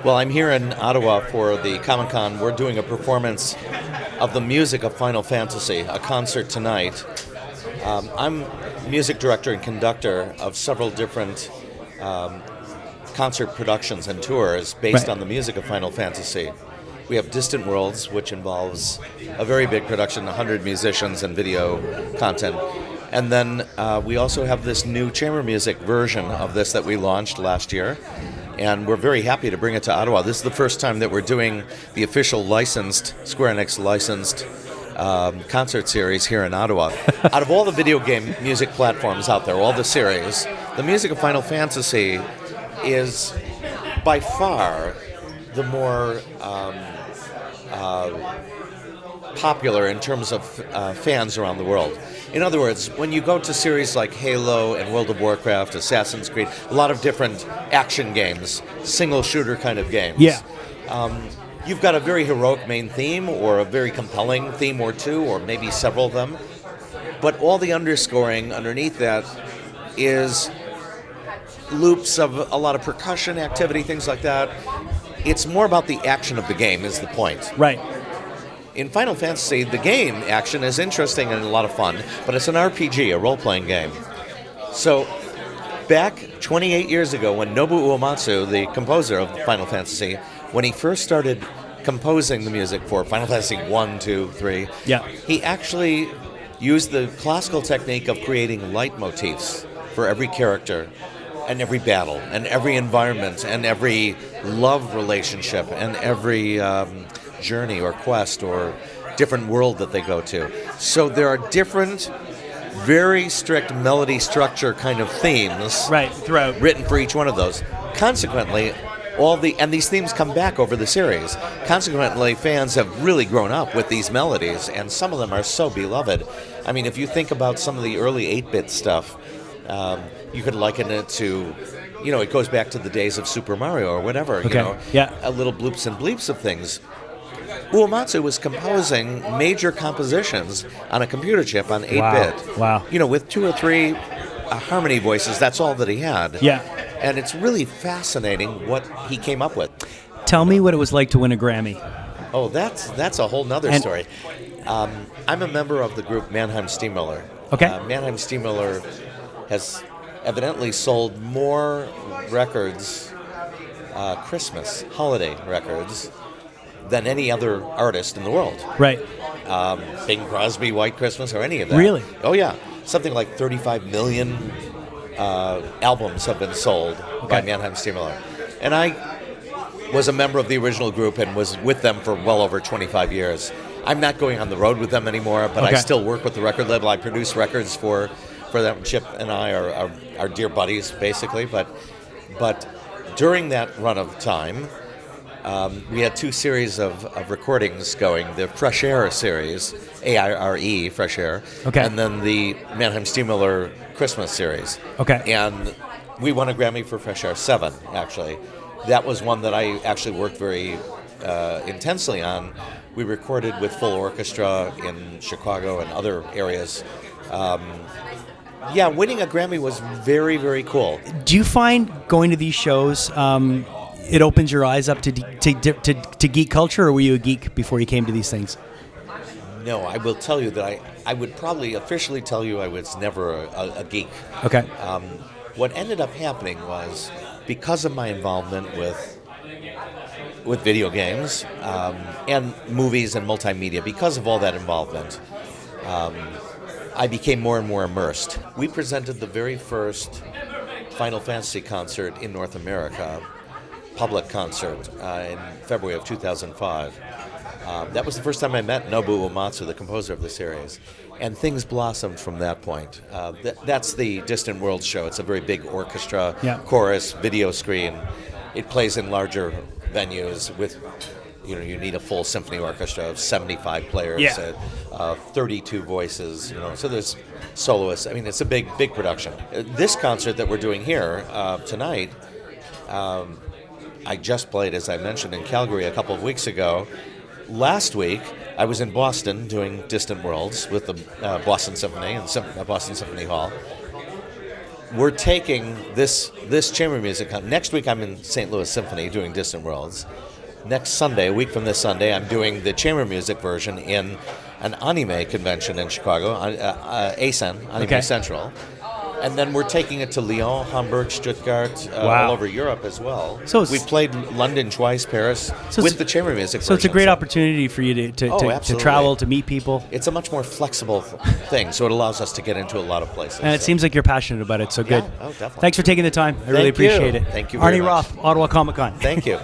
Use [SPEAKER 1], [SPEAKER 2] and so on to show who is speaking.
[SPEAKER 1] Well, I'm here in Ottawa for the Comiccon. We're doing a performance of the music of Final Fantasy, a concert tonight. I'm music director and conductor of several different concert productions and tours based on the music of Final Fantasy. We have Distant Worlds, which involves a very big production, 100 musicians and video content. And then we also have this new chamber music version of this that we launched last year. And we're very happy to bring it to Ottawa. This is the first time that we're doing the official licensed, Square Enix licensed concert series here in Ottawa. Out of all the video game music platforms out there, all the series, the music of Final Fantasy is by far the more popular in terms of fans around the world. In other words, when you go to series like Halo and World of Warcraft, Assassin's Creed, a lot of different action games, single shooter kind of games.
[SPEAKER 2] Yeah.
[SPEAKER 1] You've got a very heroic main theme or a very compelling theme or two, or maybe several of them. But all the underscoring underneath that is loops of a lot of percussion activity, things like that. It's more about the action of the game is the point.
[SPEAKER 2] Right.
[SPEAKER 1] In Final Fantasy, the game action is interesting and a lot of fun, but it's an RPG, a role-playing game. So, back 28 years ago, when Nobuo Uematsu, the composer of Final Fantasy, when he first started composing the music for Final Fantasy 1, 2, 3, he actually used the classical technique of creating leitmotifs for every character and every battle and every environment and every love relationship and every journey or quest or different world that they go to. So there are different, very strict melody structure kind of themes
[SPEAKER 2] throughout,
[SPEAKER 1] written for each one of those. Consequently, and these themes come back over the series. Consequently, fans have really grown up with these melodies, and some of them are so beloved. I mean, if you think about some of the early 8-bit stuff, you could liken it to, it goes back to the days of Super Mario or whatever, a little bloops and bleeps of things. Uematsu was composing major compositions on a computer chip on 8-bit.
[SPEAKER 2] Wow.
[SPEAKER 1] With 2 or 3 harmony voices, that's all that he had.
[SPEAKER 2] Yeah.
[SPEAKER 1] And it's really fascinating what he came up with.
[SPEAKER 2] Tell me what it was like to win a Grammy.
[SPEAKER 1] Oh, that's a whole nother story. I'm a member of the group Mannheim Steamroller.
[SPEAKER 2] Okay.
[SPEAKER 1] Mannheim Steamroller has evidently sold more records, Christmas, holiday records, than any other artist in the world.
[SPEAKER 2] Right.
[SPEAKER 1] Bing Crosby, White Christmas, or any of that.
[SPEAKER 2] Really?
[SPEAKER 1] Oh, yeah. Something like 35 million albums have been sold by Mannheim Steamroller. And I was a member of the original group and was with them for well over 25 years. I'm not going on the road with them anymore, but I still work with the record label. I produce records for them. Chip and I are dear buddies, basically. But during that run of time, we had 2 series of recordings going. The Fresh Air series, AIRE, Fresh Air, and then the Mannheim Steamroller Christmas series.
[SPEAKER 2] Okay.
[SPEAKER 1] And we won a Grammy for Fresh Air 7, actually. That was one that I actually worked very intensely on. We recorded with full orchestra in Chicago and other areas. Winning a Grammy was very, very cool.
[SPEAKER 2] Do you find going to these shows, it opens your eyes up to geek culture, or were you a geek before you came to these things?
[SPEAKER 1] No, I will tell you that I would probably officially tell you I was never a geek.
[SPEAKER 2] Okay.
[SPEAKER 1] What ended up happening was, because of my involvement with video games and movies and multimedia, because of all that involvement, I became more and more immersed. We presented the very first Final Fantasy concert in North America, public concert, in February of 2005. That was the first time I met Nobuo Uematsu, the composer of the series, and things blossomed from that point. That's the Distant Worlds show. It's a very big orchestra, chorus, video screen. It plays in larger venues with, you need a full symphony orchestra of 75 players, 32 voices, so there's soloists. I mean, it's a big production. This concert that we're doing here tonight, I just played, as I mentioned, in Calgary a couple of weeks ago. Last week, I was in Boston doing Distant Worlds with the Boston Symphony and Boston Symphony Hall. we're taking this chamber music. Next week, I'm in St. Louis Symphony doing Distant Worlds. Next Sunday, a week from this Sunday, I'm doing the chamber music version in an anime convention in Chicago, ASEN, Anime Central. And then we're taking it to Lyon, Hamburg, Stuttgart, all over Europe as well. So we played London twice, Paris, with the chamber music version.
[SPEAKER 2] So it's a great opportunity for you to travel, to meet people.
[SPEAKER 1] It's a much more flexible thing, so it allows us to get into a lot of places.
[SPEAKER 2] And it seems like you're passionate about it, so good.
[SPEAKER 1] Yeah, definitely.
[SPEAKER 2] Definitely. Thanks for taking the time. I really appreciate it.
[SPEAKER 1] Thank you very
[SPEAKER 2] Arnie
[SPEAKER 1] much.
[SPEAKER 2] Roth, Ottawa Comiccon.
[SPEAKER 1] Thank you.